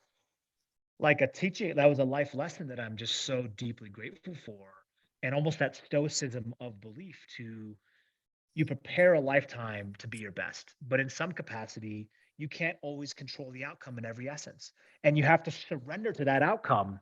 [SPEAKER 2] like that was a life lesson that I'm just so deeply grateful for. And almost that stoicism of belief you prepare a lifetime to be your best, but in some capacity, you can't always control the outcome in every essence. And you have to surrender to that outcome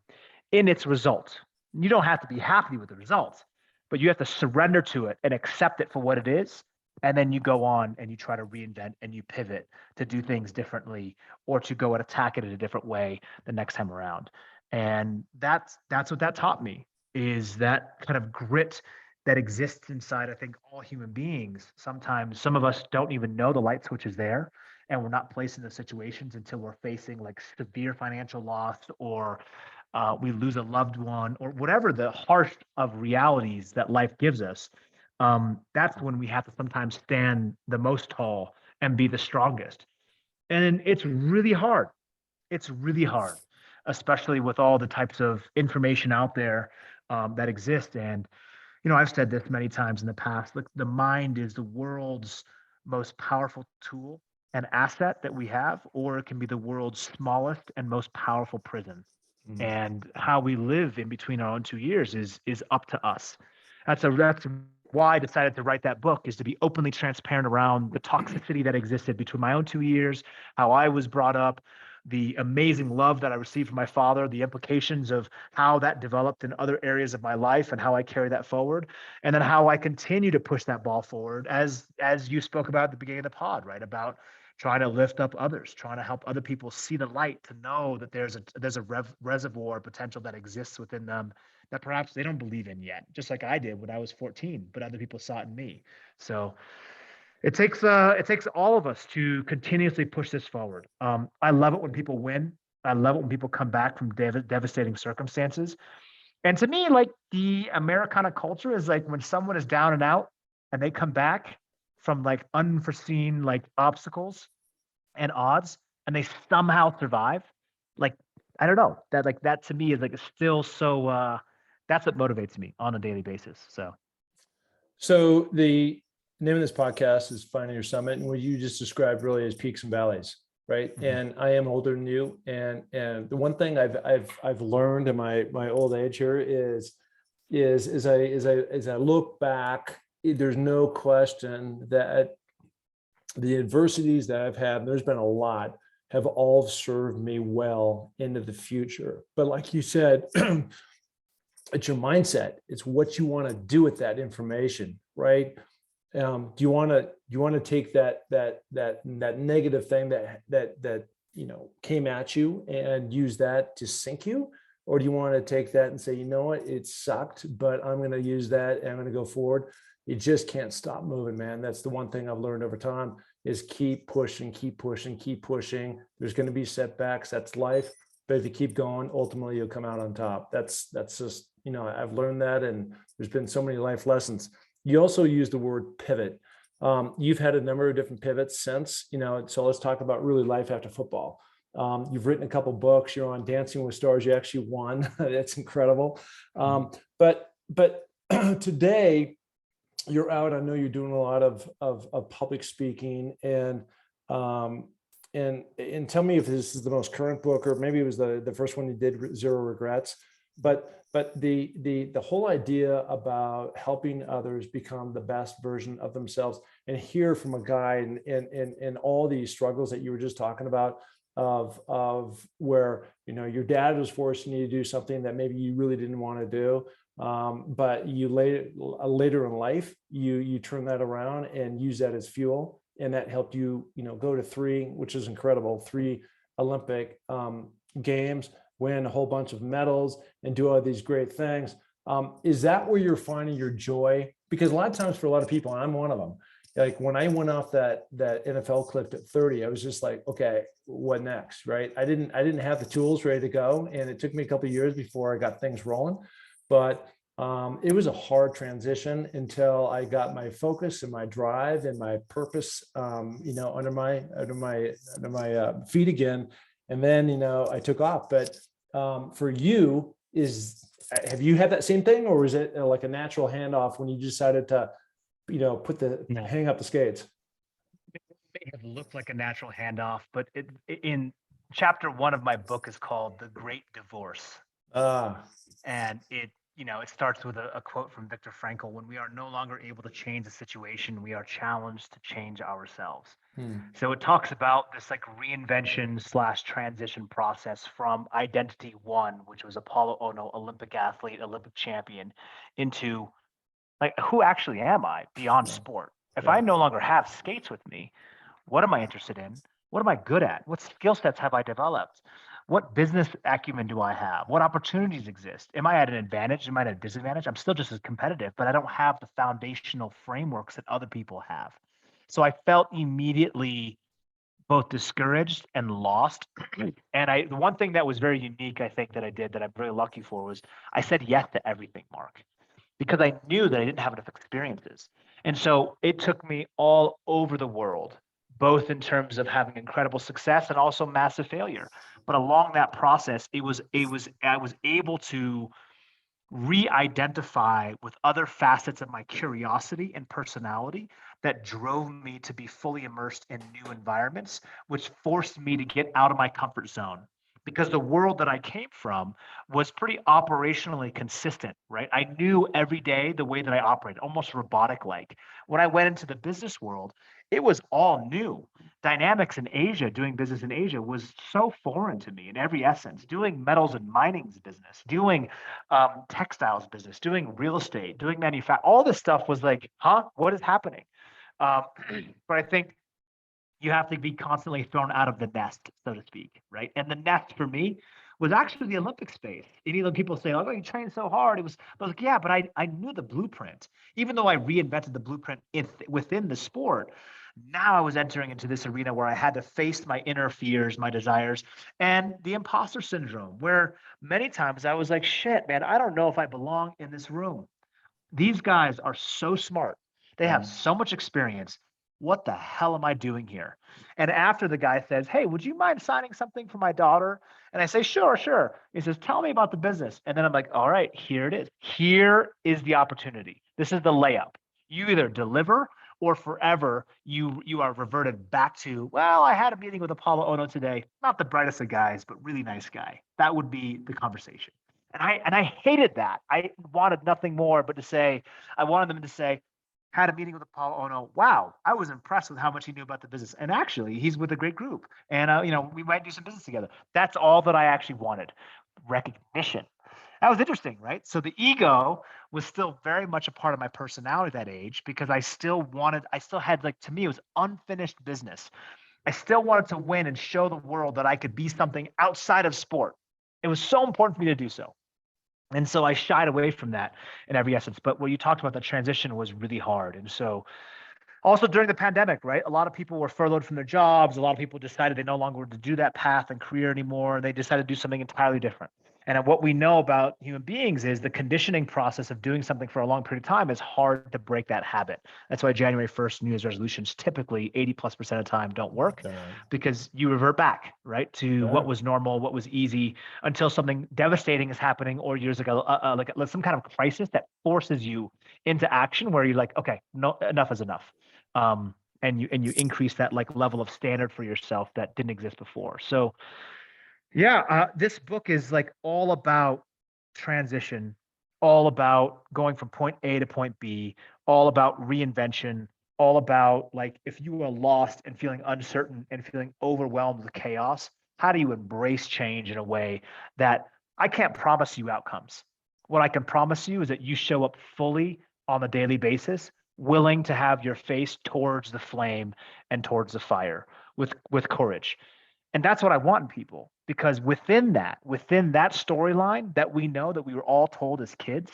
[SPEAKER 2] in its result. You don't have to be happy with the result, but you have to surrender to it and accept it for what it is. And then you go on and you try to reinvent and you pivot to do things differently, or to go and attack it in a different way the next time around. And that's what that taught me, is that kind of grit that exists inside, I think, all human beings. Sometimes some of us don't even know the light switch is there, and we're not placed in the situations until we're facing like severe financial loss, or we lose a loved one, or whatever the harsh of realities that life gives us. That's when we have to sometimes stand the most tall and be the strongest. And it's really hard. It's really hard, especially with all the types of information out there that exist. And, I've said this many times in the past, look, the mind is the world's most powerful tool and asset that we have, or it can be the world's smallest and most powerful prison. And how we live in between our own two ears is up to us. That's why I decided to write that book, is to be openly transparent around the toxicity that existed between my own 2 years, how I was brought up, the amazing love that I received from my father, the implications of how that developed in other areas of my life and how I carry that forward, and then how I continue to push that ball forward, as you spoke about at the beginning of the pod, right? About trying to lift up others, trying to help other people see the light, to know that there's a reservoir potential that exists within them that perhaps they don't believe in yet, just like I did when I was 14, but other people saw it in me. So it takes all of us to continuously push this forward. I love it when people win. I love it when people come back from devastating circumstances. And to me, like, the Americana culture is like when someone is down and out and they come back from like unforeseen like obstacles and odds, and they somehow survive. Like, I don't know, that to me is like still so. That's what motivates me on a daily basis.
[SPEAKER 1] So the name of this podcast is Finding Your Summit, and what you just described really is peaks and valleys, right? Mm-hmm. And I am older than you, and the one thing I've learned in my old age here is as I look back, there's no question that the adversities that I've had, and there's been a lot, have all served me well into the future. But like you said, it's your mindset. It's what you want to do with that information, right? Do you want to take that negative thing that came at you and use that to sink you? Or do you want to take that and say, you know what, it sucked, but I'm going to use that and I'm going to go forward? You just can't stop moving, man. That's the one thing I've learned over time is keep pushing, keep pushing, keep pushing. There's going to be setbacks. That's life. But if you keep going, ultimately you'll come out on top. That's just, I've learned that, and there's been so many life lessons. You also use the word pivot. You've had a number of different pivots since, so let's talk about really life after football. You've written a couple books. You're on Dancing with Stars. You actually won. That's incredible. But today you're out. I know you're doing a lot of public speaking, and tell me if this is the most current book, or maybe it was the first one you did, Zero Regrets. But the whole idea about helping others become the best version of themselves, and hear from a guy and all these struggles that you were just talking about, of where your dad was forcing you to do something that maybe you really didn't want to do, but you later in life you turn that around and use that as fuel, and that helped you go to three Olympic games, win a whole bunch of medals, and do all these great things. Is that where you're finding your joy? Because a lot of times for a lot of people, and I'm one of them, like when I went off that NFL clip at 30, I was just like, okay, what next, right? I didn't have the tools ready to go, and it took me a couple of years before I got things rolling. But it was a hard transition until I got my focus and my drive and my purpose, under my feet again, and then I took off. But for you, have you had that same thing, or was it like a natural handoff when you decided to hang up the skates?
[SPEAKER 2] It may have looked like a natural handoff, but in chapter 1 of my book is called The Great Divorce. And it starts with a quote from Viktor Frankl: when we are no longer able to change the situation, we are challenged to change ourselves. So it talks about this like reinvention / transition process from identity 1, which was Apolo Ohno, Olympic athlete, Olympic champion, into like, who actually am I beyond sport? If I no longer have skates with me, what am I interested in? What am I good at? What skill sets have I developed? What business acumen do I have? What opportunities exist? Am I at an advantage? Am I at a disadvantage? I'm still just as competitive, but I don't have the foundational frameworks that other people have. So I felt immediately both discouraged and lost. And the one thing that was very unique, I think, that I did that I'm very lucky for was I said yes to everything, Mark, because I knew that I didn't have enough experiences. And so it took me all over the world, both in terms of having incredible success and also massive failure. But along that process, I was able to re-identify with other facets of my curiosity and personality that drove me to be fully immersed in new environments, which forced me to get out of my comfort zone. Because the world that I came from was pretty operationally consistent, right? I knew every day the way that I operated, almost robotic-like. When I went into the business world, it was all new. Dynamics in Asia, doing business in Asia, was so foreign to me in every essence. Doing metals and mining's business, doing textiles business, doing real estate, doing manufacturing, all this stuff was like, huh? What is happening? But I think you have to be constantly thrown out of the nest, so to speak, right? And the nest for me was actually the Olympic space. And even people say, oh, you trained so hard. I was like, yeah, but I knew the blueprint. Even though I reinvented the blueprint within the sport, now I was entering into this arena where I had to face my inner fears, my desires, and the imposter syndrome, where many times I was like, shit, man, I don't know if I belong in this room. These guys are so smart. They have so much experience. What the hell am I doing here? And after the guy says, hey, would you mind signing something for my daughter? And I say, sure, sure. He says, tell me about the business. And then I'm like, all right, here it is. Here is the opportunity. This is the layup. You either deliver or forever you are reverted back to, well, I had a meeting with Apolo Ohno today. Not the brightest of guys, but really nice guy. That would be the conversation. And I hated that. I wanted nothing more but to say, I wanted them to say, had a meeting with Apolo Ohno. Wow, I was impressed with how much he knew about the business. And actually, he's with a great group. And we might do some business together. That's all that I actually wanted. Recognition. That was interesting, right? So the ego was still very much a part of my personality at that age, because I still had, like, to me, it was unfinished business. I still wanted to win and show the world that I could be something outside of sport. It was so important for me to do so. And so I shied away from that in every essence. But what you talked about, the transition was really hard. And so also during the pandemic, right? A lot of people were furloughed from their jobs. A lot of people decided they no longer wanted to do that path and career anymore. They decided to do something entirely different. And what we know about human beings is the conditioning process of doing something for a long period of time is hard to break that habit. That's why January 1st New Year's resolutions typically 80+% of the time don't work, because you revert back, right, to what was normal, what was easy, until something devastating is happening, or years ago, like some kind of crisis that forces you into action where you're like, okay, no, enough is enough. And you increase that like level of standard for yourself that didn't exist before. So yeah, this book is like all about transition, all about going from point A to point B, all about reinvention, all about like if you are lost and feeling uncertain and feeling overwhelmed with chaos, how do you embrace change in a way that I can't promise you outcomes. What I can promise you is that you show up fully on a daily basis, willing to have your face towards the flame and towards the fire with courage. And that's what I want in people, because within that storyline that we know that we were all told as kids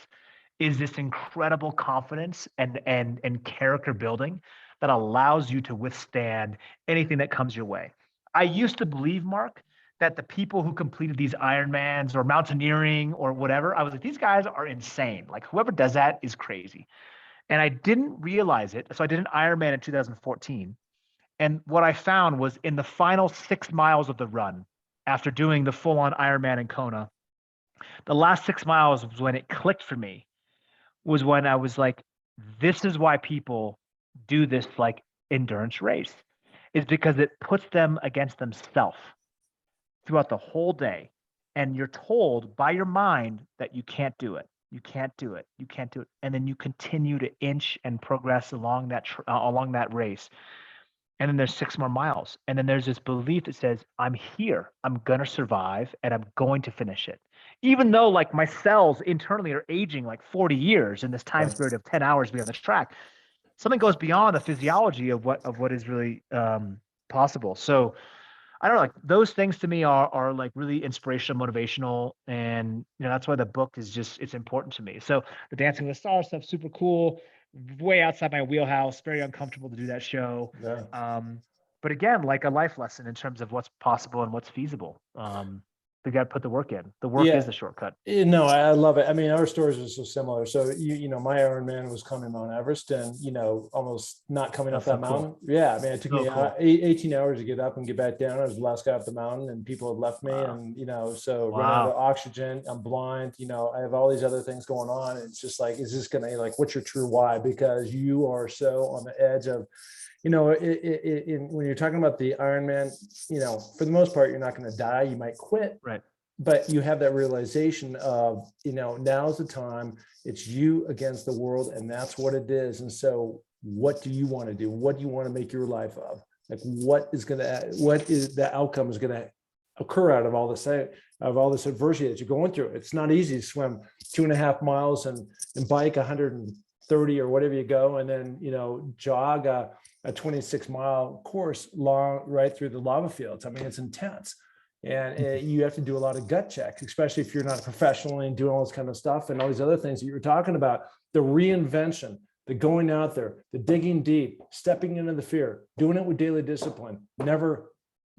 [SPEAKER 2] is this incredible confidence and character building that allows you to withstand anything that comes your way. I used to believe, Mark, that the people who completed these Ironmans or mountaineering or whatever, I was like, these guys are insane. Like whoever does that is crazy. And I didn't realize it. So I did an Ironman in 2014. And what I found was in the final 6 miles of the run, after doing the full on Ironman in Kona, the last 6 miles was when it clicked for me, was when I was like, this is why people do this like endurance race, is because it puts them against themselves throughout the whole day. And you're told by your mind that you can't do it. You can't do it. You can't do it. And then you continue to inch and progress along that race. And then there's 6 more miles. And then there's this belief that says, I'm here, I'm going to survive, and I'm going to finish it. Even though like my cells internally are aging like 40 years in this time period of 10 hours being on the track, something goes beyond the physiology of what is really possible. So I don't know, like those things to me are like really inspirational, motivational. And, that's why the book is just, it's important to me. So the Dancing with the Stars stuff, super cool, way outside my wheelhouse, very uncomfortable to do that show. But again, like a life lesson in terms of what's possible and what's feasible. We got to put the work in. The work is the shortcut.
[SPEAKER 1] No, I love it. I mean, our stories are so similar. So my Ironman was coming Mount Everest, and almost not coming up that mountain. Cool. Yeah, I mean, it took me 18 hours to get up and get back down. I was the last guy up the mountain, and people had left me, and so run out of oxygen. I'm blind. I have all these other things going on. It's just like, is this gonna what's your true why? Because you are so on the edge of. When you're talking about the Ironman, for the most part, you're not going to die. You might quit,
[SPEAKER 2] right?
[SPEAKER 1] But you have that realization of, now's the time. It's you against the world, and that's what it is. And so, what do you want to do? What do you want to make your life of? Like, what is the outcome is going to occur out of all this adversity that you're going through? It's not easy to swim 2.5 miles and bike 130 or whatever you go, and then jog a 26-mile course long right through the lava fields. I mean, it's intense, and you have to do a lot of gut checks, especially if you're not a professional and doing all this kind of stuff and all these other things that you were talking about. The reinvention, the going out there, the digging deep, stepping into the fear, doing it with daily discipline, never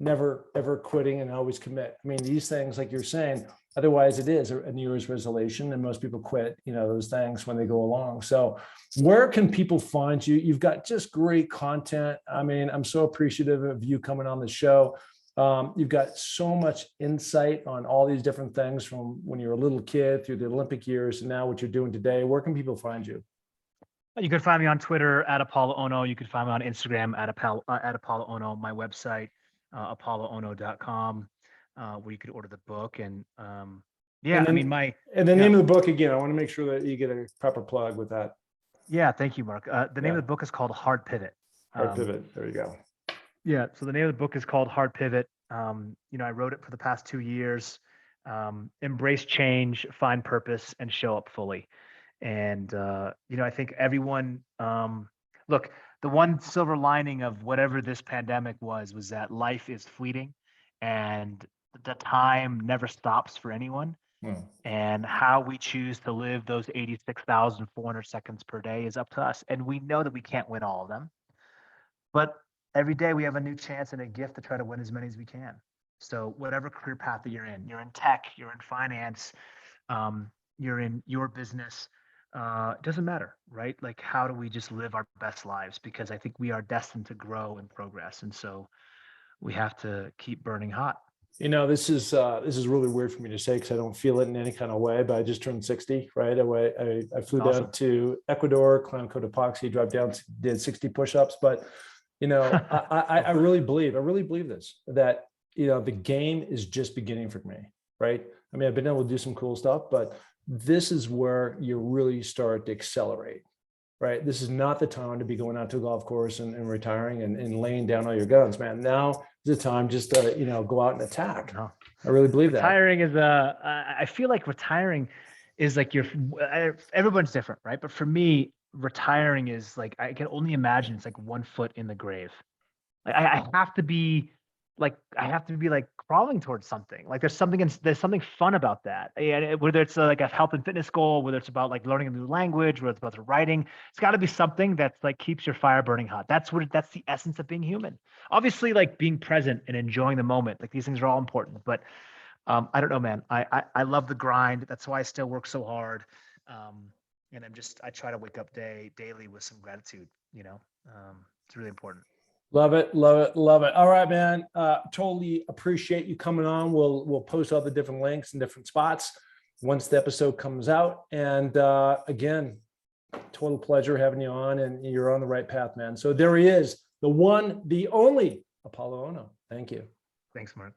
[SPEAKER 1] ever quitting, and always commit. I mean, these things, like you're saying, otherwise it is a New Year's resolution, and most people quit, those things when they go along. So where can people find you? You've got just great content. I mean, I'm so appreciative of you coming on the show. You've got so much insight on all these different things from when you were a little kid through the Olympic years and now what you're doing today. Where can people find you?
[SPEAKER 2] You can find me on Twitter at Apolo Ohno. You can find me on Instagram at Apolo Ohno. My website, apoloohno.com, where you could order the book. And the name of the book again, I want to make sure that you get a proper plug with that. Yeah, thank you, Mark. The name of the book is called Hard Pivot.
[SPEAKER 1] Hard Pivot. There you go.
[SPEAKER 2] Yeah. So the name of the book is called Hard Pivot. I wrote it for the past 2 years. Embrace change, find purpose, and show up fully. And I think everyone, look, the one silver lining of whatever this pandemic was that life is fleeting and the time never stops for anyone.
[SPEAKER 1] Hmm.
[SPEAKER 2] And how we choose to live those 86,400 seconds per day is up to us. And we know that we can't win all of them, but every day we have a new chance and a gift to try to win as many as we can. So whatever career path that you're in tech, you're in finance, you're in your business, it doesn't matter, right? Like, how do we just live our best lives? Because I think we are destined to grow and progress. And so we have to keep burning hot.
[SPEAKER 1] This is really weird for me to say because I don't feel it in any kind of way, but I just turned 60, right? I flew
[SPEAKER 2] Awesome.
[SPEAKER 1] down to Ecuador, climbed Coat Epoxy, dropped down, did 60 push-ups. But, I really believe this, that, the game is just beginning for me, right? I mean, I've been able to do some cool stuff, but this is where you really start to accelerate, right? This is not the time to be going out to a golf course and retiring and laying down all your guns, man. Now is the time just to, go out and attack.
[SPEAKER 2] No.
[SPEAKER 1] I really believe that.
[SPEAKER 2] Retiring is I feel like retiring is like everyone's different, right? But for me, retiring is like, I can only imagine it's like 1 foot in the grave. Like I have to be like crawling towards something. Like there's something fun about that. And whether it's like a health and fitness goal, whether it's about like learning a new language, whether it's about the writing, it's got to be something that's like keeps your fire burning hot. That's the essence of being human. Obviously, like being present and enjoying the moment. Like these things are all important, but I don't know, man. I love the grind. That's why I still work so hard. And I try to wake up daily with some gratitude. It's really important.
[SPEAKER 1] Love it, love it, love it. All right, man. Totally appreciate you coming on. We'll post all the different links and different spots once the episode comes out. And again, total pleasure having you on, and you're on the right path, man. So there he is, the one, the only Apolo Ohno. Thank you.
[SPEAKER 2] Thanks, Mark.